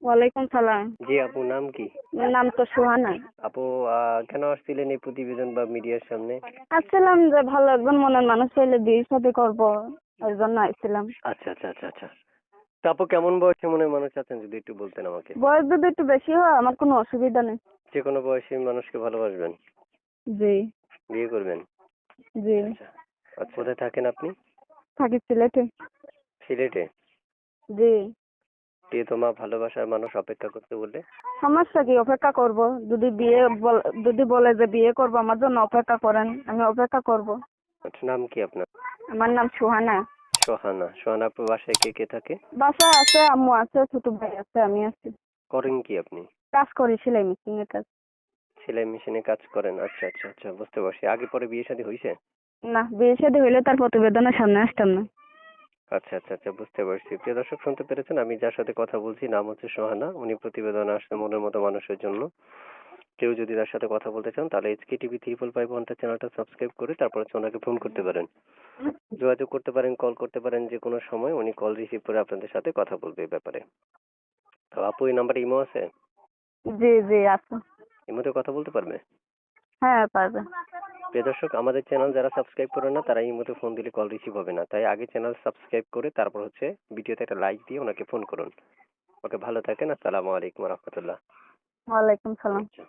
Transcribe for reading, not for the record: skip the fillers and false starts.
ওয়ালাইকুম সালাম। জি আপু, নাম কি? নাম তো সুহানা। আপু, কেন আসছিলেন এই প্রতিবেদন বা মিডিয়ার সামনে? আসছিলাম যে ভালো একজন মনের মানুষ হইলে বিয়ে শাদী করবো, ওই জন্য আসছিলাম। আচ্ছা আচ্ছা আচ্ছা আচ্ছা। তো আপু, কেমন বয়সে মনে মানুষ আছেন যদি একটু বলতেন আমাকে? বয়স যদি একটু বেশি হয় আমার কোনো অসুবিধা নেই। যে কোনো বয়সী মানুষকে ভালোবাসবেন, জি। বিয়ে করবেন? জি। আচ্ছা আচ্ছা আচ্ছা। কোথায় থাকেন আপনি? থাকি সিলেটে। সিলেটে? জি। প্রিয়তমা ভালোবাসার মানুষ অপেক্ষা করতে বলে? সমস্যা কি, অপেক্ষা করব? যদি যদি বলে যে বিয়ে করব আমার জন্য অপেক্ষা করেন, আমি অপেক্ষা করব। আচ্ছা, নাম কি আপনার? আমার নাম সুহানা। সোহানা। সোহানা আপুর বাসায় কে কে থাকে? বাসায় আছে, আম্মু আছে, ছোট ভাই আছে, আমি আছি। করেন কি আপনি? কাজ করি, সেলাই মেশিন এর কাজ। সেলাই মেশিনে কাজ করেন? আচ্ছা আচ্ছা আচ্ছা, বুঝতে পারছি। আগে পরে বিয়ে শাদী হয়েছে? না, বিয়ে শাদী হইলে তার প্রতিবেদনের সামনে আসতাম না। আচ্ছা আচ্ছা আচ্ছা, বুঝতে পারছি। প্রিয় দর্শক, শুনতে পেরেছেন, আমি যার সাথে কথা বলছি নাম হচ্ছে সোহানা। উনি প্রতিবেদনে আসছে মনের মতো মানুষের জন্য। কেউ যদি তার সাথে কথা বলতে চান তাহলে এইচকে টিভি 555 চ্যানেলটা সাবস্ক্রাইব করে তারপর হচ্ছে ওনাকে ফোন করতে পারেন, যোগাযোগ করতে পারেন, কল করতে পারেন। যে কোনো সময় উনি কল রিসিভ করে আপনাদের সাথে কথা বলবে এই ব্যাপারে। তো আপু, এই নাম্বারে ইমো আছে? জি জি আছে। ইমোতে কথা বলতে পারবে? হ্যাঁ পারবে। প্রিয় দর্শক, আমাদের চ্যানেল যারা সাবস্ক্রাইব করে না তারা ইমোতে ফোন দিলে কল রিসিভ হবে না, তাই আগে চ্যানেল সাবস্ক্রাইব করে তারপর হচ্ছে ভিডিওতে একটা লাইক দিয়ে ওনাকে ফোন করুন। ওকে, ভালো থাকেন। আসসালামু আলাইকুম রহমতুল্লাহ। ওয়ালাইকুম সালাম। আচ্ছা।